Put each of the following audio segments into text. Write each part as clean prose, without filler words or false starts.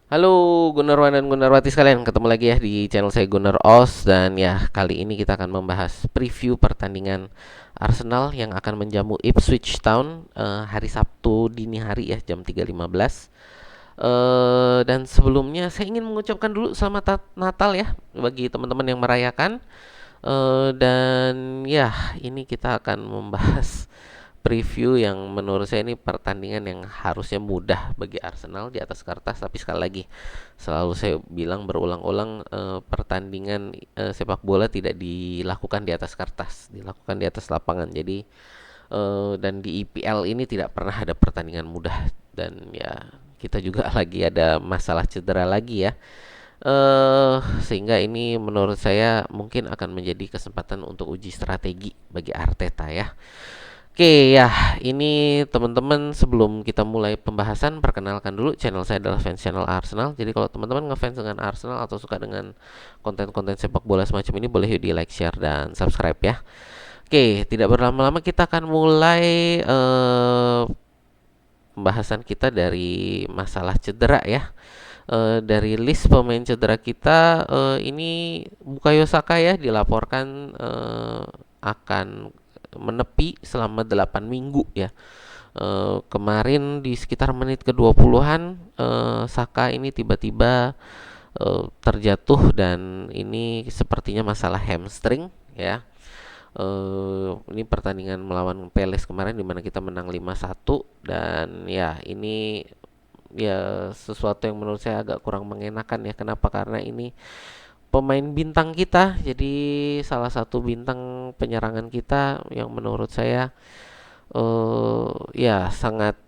Halo Gunarwan dan Gunarwati sekalian, ketemu lagi ya di channel saya Gunar Os. Dan ya, kali ini kita akan membahas preview pertandingan Arsenal yang akan menjamu Ipswich Town hari Sabtu dini hari ya, jam 3.15. Dan sebelumnya saya ingin mengucapkan dulu selamat Natal ya bagi teman-teman yang merayakan. Dan ya, ini kita akan membahas preview yang menurut saya ini pertandingan yang harusnya mudah bagi Arsenal di atas kertas, tapi sekali lagi selalu saya bilang berulang-ulang, pertandingan sepak bola tidak dilakukan di atas kertas, dilakukan di atas lapangan. Jadi dan di IPL ini tidak pernah ada pertandingan mudah, dan ya kita juga lagi ada masalah cedera lagi ya. Sehingga ini menurut saya mungkin akan menjadi kesempatan untuk uji strategi bagi Arteta ya. Oke ya, ini teman-teman, sebelum kita mulai pembahasan, perkenalkan dulu channel saya adalah fans channel Arsenal. Jadi kalau teman-teman ngefans dengan Arsenal atau suka dengan konten-konten sepak bola semacam ini, boleh yuk di like, share, dan subscribe ya. Oke, tidak berlama-lama kita akan mulai pembahasan kita dari masalah cedera ya. Dari list pemain cedera kita, ini Bukayo Saka ya dilaporkan akan menepi selama 8 minggu ya. Kemarin di sekitar menit ke-20-an, Saka ini tiba-tiba terjatuh, dan ini sepertinya masalah hamstring ya. Ini pertandingan melawan Palace kemarin di mana kita menang 5-1, dan ya ini ya sesuatu yang menurut saya agak kurang mengenakan ya. Kenapa? Karena ini pemain bintang kita, jadi salah satu bintang penyerangan kita yang menurut saya ya sangat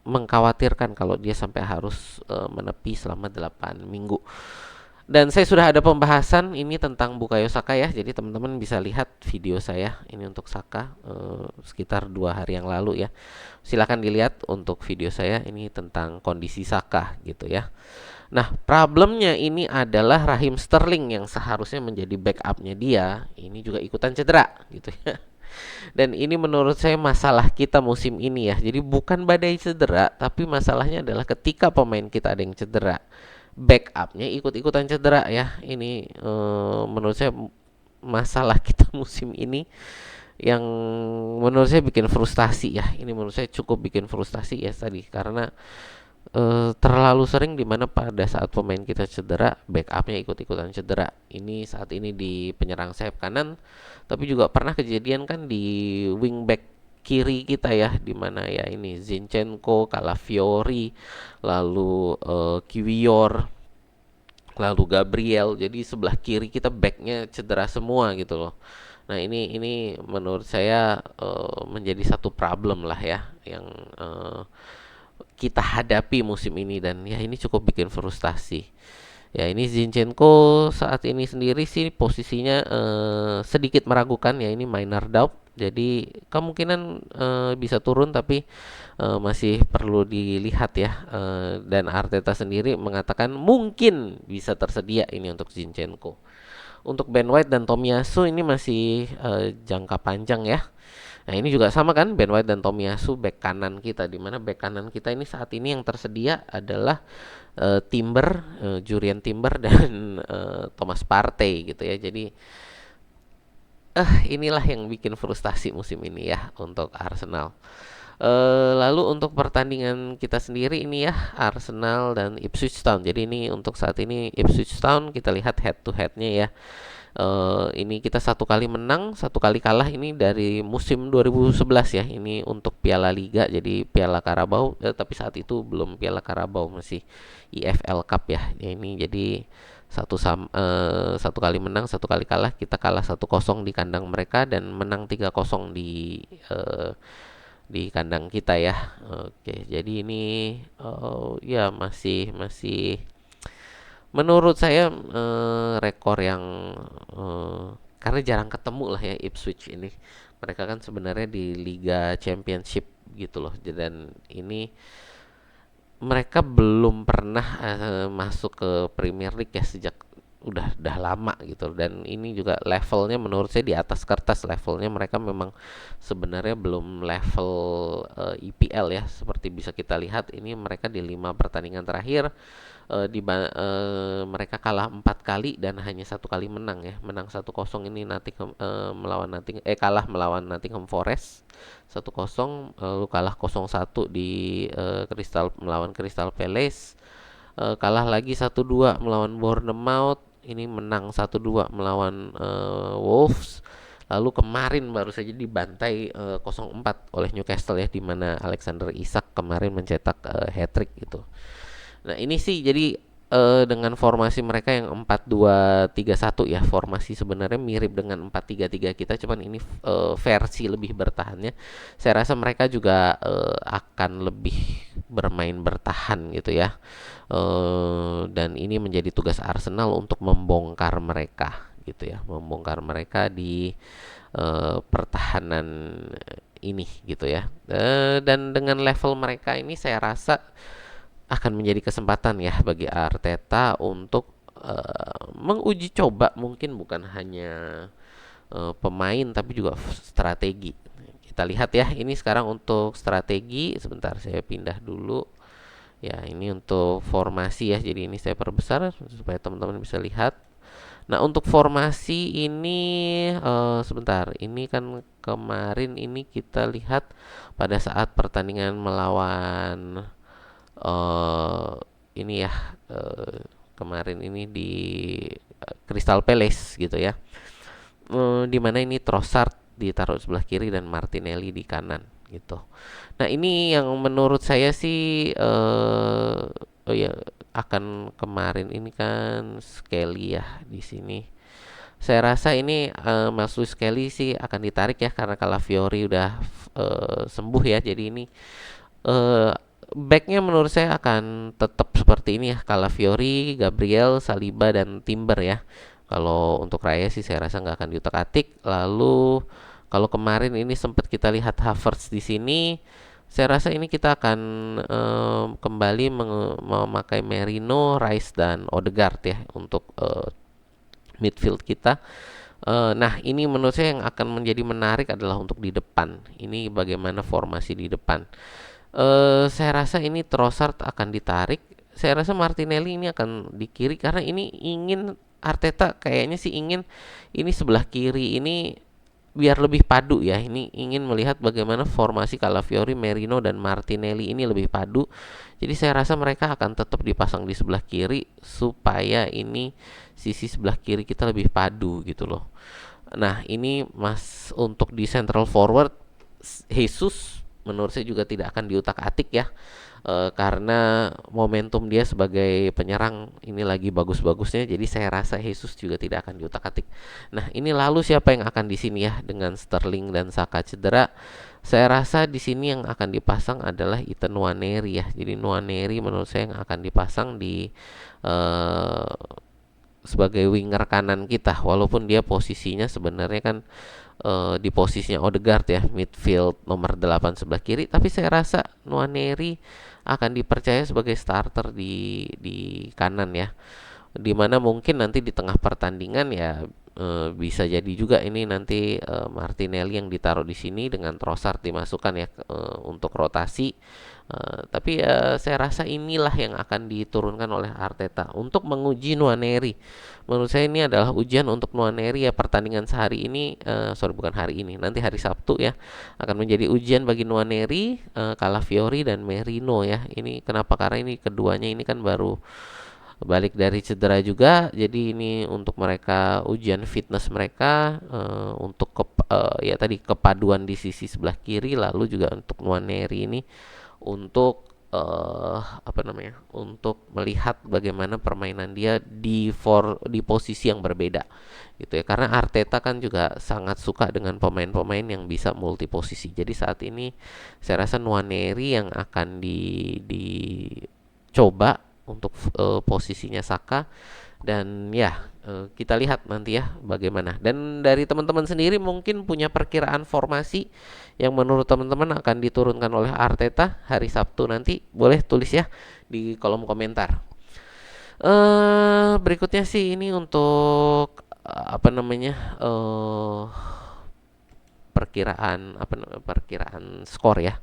mengkhawatirkan kalau dia sampai harus menepi selama 8 minggu. Dan saya sudah ada pembahasan ini tentang Bukayo Saka ya. Jadi teman-teman bisa lihat video saya ini untuk Saka sekitar 2 hari yang lalu ya. Silakan dilihat untuk video saya ini tentang kondisi Saka gitu ya. Nah, problemnya ini adalah Raheem Sterling yang seharusnya menjadi backupnya dia, ini juga ikutan cedera gitu ya. Dan ini menurut saya masalah kita musim ini ya. Jadi bukan badai cedera, tapi masalahnya adalah ketika pemain kita ada yang cedera, backupnya ikut-ikutan cedera ya. Ini menurut saya masalah kita musim ini yang menurut saya bikin frustasi ya. Ini menurut saya cukup bikin frustasi ya tadi, karena terlalu sering dimana pada saat pemain kita cedera, backupnya ikut-ikutan cedera. Ini saat ini di penyerang sayap kanan, tapi juga pernah kejadian kan di wingback kiri kita ya, dimana ya ini Zinchenko, Calafiori, lalu Kiwior, lalu Gabriel. Jadi sebelah kiri kita backnya cedera semua gitu loh. Nah, ini menurut saya menjadi satu problem lah ya, yang kita hadapi musim ini, dan ya ini cukup bikin frustasi. Ya, ini Zinchenko saat ini sendiri sih posisinya sedikit meragukan ya, ini minor doubt. Jadi kemungkinan bisa turun, tapi masih perlu dilihat ya. Dan Arteta sendiri mengatakan mungkin bisa tersedia ini untuk Zinchenko. Untuk Ben White dan Tomiyasu ini masih jangka panjang ya. Nah, ini juga sama kan, Ben White dan Tomiyasu back kanan kita, di mana back kanan kita ini saat ini yang tersedia adalah Timber, Jurien Timber dan Thomas Partey gitu ya. Jadi inilah yang bikin frustasi musim ini ya untuk Arsenal. Lalu untuk pertandingan kita sendiri ini ya, Arsenal dan Ipswich Town. Jadi ini untuk saat ini Ipswich Town kita lihat head to headnya ya. Ini kita 1 kali menang, 1 kali kalah ini dari musim 2011 ya. Ini untuk Piala Liga, jadi Piala Carabao, tapi saat itu belum Piala Carabao, masih EFL Cup ya. Ini jadi 1 kali menang, 1 kali kalah. Kita kalah 1-0 di kandang mereka dan menang 3-0 di kandang kita ya. Oke, jadi ini ya masih masih menurut saya rekor yang karena jarang ketemu lah ya Ipswich ini. Mereka kan sebenarnya di Liga Championship gitu loh. Dan ini mereka belum pernah masuk ke Premier League ya sejak udah lama gitu, dan ini juga levelnya menurut saya di atas kertas. Levelnya mereka memang sebenarnya belum level IPL ya, seperti bisa kita lihat ini mereka di 5 pertandingan terakhir mereka kalah 4 kali dan hanya 1 kali menang ya. Menang 1-0 ini kalah melawan Nottingham Forest 1-0, lalu kalah 0-1 di melawan Crystal Palace, kalah lagi 1-2 melawan Bournemouth, ini menang 1-2 melawan Wolves. Lalu kemarin baru saja dibantai 0-4 oleh Newcastle ya, di mana Alexander Isak kemarin mencetak hat-trick gitu. Nah, ini sih jadi dengan formasi mereka yang 4-2-3-1 ya, formasi sebenarnya mirip dengan 4-3-3 kita, cuman ini versi lebih bertahannya. Saya rasa mereka juga akan lebih bermain bertahan gitu ya. Dan ini menjadi tugas Arsenal untuk membongkar mereka gitu ya, membongkar mereka di pertahanan ini gitu ya. Dan dengan level mereka ini saya rasa akan menjadi kesempatan ya bagi Arteta untuk menguji coba, mungkin bukan hanya pemain tapi juga strategi. Kita lihat ya, ini sekarang untuk strategi. Sebentar saya pindah dulu. Ya, ini untuk formasi ya. Jadi ini saya perbesar supaya teman-teman bisa lihat. Nah, untuk formasi ini sebentar. Ini kan kemarin ini kita lihat pada saat pertandingan melawan uh, ini ya, kemarin ini di Crystal Palace gitu ya. Di mana ini Trossard ditaruh sebelah kiri dan Martinelli di kanan gitu. Nah, ini yang menurut saya sih oh ya, akan kemarin ini kan Skelly ya di sini. Saya rasa ini Mas Luis Skelly sih akan ditarik ya, karena Calafiori udah sembuh ya. Jadi ini eh backnya menurut saya akan tetap seperti ini ya, Calafiori, Gabriel, Saliba dan Timber ya. Kalau untuk Raya sih saya rasa nggak akan diutak-atik. Lalu kalau kemarin ini sempat kita lihat Havertz di sini, saya rasa ini kita akan kembali memakai Merino, Rice dan Odegaard ya untuk midfield kita. Nah, ini menurut saya yang akan menjadi menarik adalah untuk di depan. Ini bagaimana formasi di depan. Saya rasa ini Trossard akan ditarik. Saya rasa Martinelli ini akan di kiri, karena ini ingin Arteta kayaknya sih ingin ini sebelah kiri ini biar lebih padu ya. Ini ingin melihat bagaimana formasi Calafiori, Merino dan Martinelli ini lebih padu. Jadi saya rasa mereka akan tetap dipasang di sebelah kiri supaya ini sisi sebelah kiri kita lebih padu gitu loh. Nah, ini Mas untuk di central forward Jesus menurut saya juga tidak akan diutak-atik ya, karena momentum dia sebagai penyerang ini lagi bagus-bagusnya. Jadi saya rasa Jesus juga tidak akan diutak-atik. Nah, ini lalu siapa yang akan di sini ya, dengan Sterling dan Saka cedera? Saya rasa di sini yang akan dipasang adalah Ethan Nwaneri ya. Jadi Nwaneri menurut saya yang akan dipasang di uh, sebagai winger kanan kita, walaupun dia posisinya sebenarnya kan di posisinya Odegaard ya, midfield nomor 8 sebelah kiri, tapi saya rasa Nwaneri akan dipercaya sebagai starter di kanan ya. Dimana mungkin nanti di tengah pertandingan ya bisa jadi juga ini nanti Martinelli yang ditaruh di sini dengan Trossard dimasukkan ya untuk rotasi. Tapi saya rasa inilah yang akan diturunkan oleh Arteta untuk menguji Nwaneri. Menurut saya ini adalah ujian untuk Nwaneri ya. Pertandingan sehari ini, bukan hari ini, nanti hari Sabtu ya, akan menjadi ujian bagi Nwaneri, Calafiori dan Merino ya. Ini kenapa? Karena ini keduanya ini kan baru balik dari cedera juga. Jadi ini untuk mereka ujian fitness mereka, untuk ya tadi kepaduan di sisi sebelah kiri, lalu juga untuk Nwaneri ini untuk untuk melihat bagaimana permainan dia di posisi yang berbeda gitu ya, karena Arteta kan juga sangat suka dengan pemain-pemain yang bisa multi posisi. Jadi saat ini saya rasa Nwaneri yang akan dicoba untuk posisinya Saka. Dan ya, kita lihat nanti ya bagaimana. Dan dari teman-teman sendiri mungkin punya perkiraan formasi yang menurut teman-teman akan diturunkan oleh Arteta hari Sabtu nanti, boleh tulis ya di kolom komentar. Berikutnya sih ini untuk apa namanya? Perkiraan skor ya.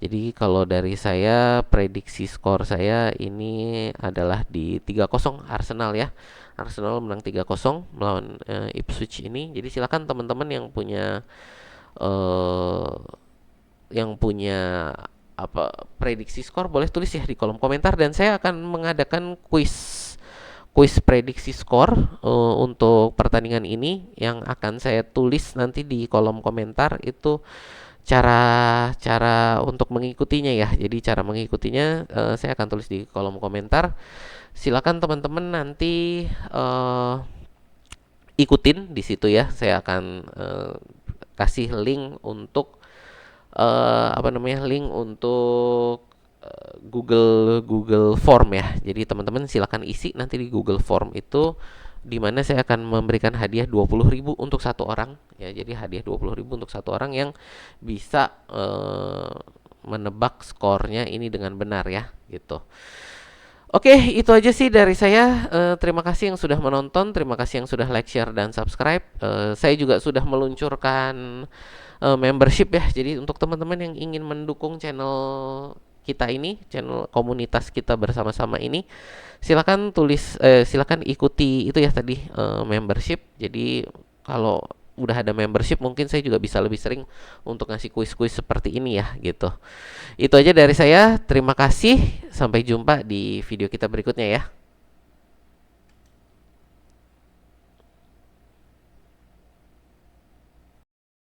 Jadi kalau dari saya prediksi skor saya ini adalah di 3-0 Arsenal ya. Arsenal menang 3-0 melawan Ipswich ini. Jadi silakan teman-teman eh yang punya apa prediksi skor boleh tulis ya di kolom komentar, dan saya akan mengadakan kuis kuis prediksi skor untuk pertandingan ini yang akan saya tulis nanti di kolom komentar. Itu cara-cara untuk mengikutinya ya. Jadi cara mengikutinya saya akan tulis di kolom komentar. Silakan teman-teman nanti ikutin di situ ya. Saya akan kasih link untuk link untuk Google Google Form ya. Jadi teman-teman silakan isi nanti di Google Form itu, di mana saya akan memberikan hadiah 20.000 untuk satu orang ya. Jadi hadiah 20.000 untuk satu orang yang bisa menebak skornya ini dengan benar ya gitu. Oke, itu aja sih dari saya. Terima kasih yang sudah menonton, terima kasih yang sudah like, share, dan subscribe. Saya juga sudah meluncurkan membership ya. Jadi untuk teman-teman yang ingin mendukung channel kita ini, channel komunitas kita bersama-sama ini, silakan ikuti itu ya tadi, membership. Jadi kalau udah ada membership mungkin saya juga bisa lebih sering untuk ngasih kuis-kuis seperti ini ya gitu. Itu aja dari saya. Terima kasih. Sampai jumpa di video kita berikutnya ya.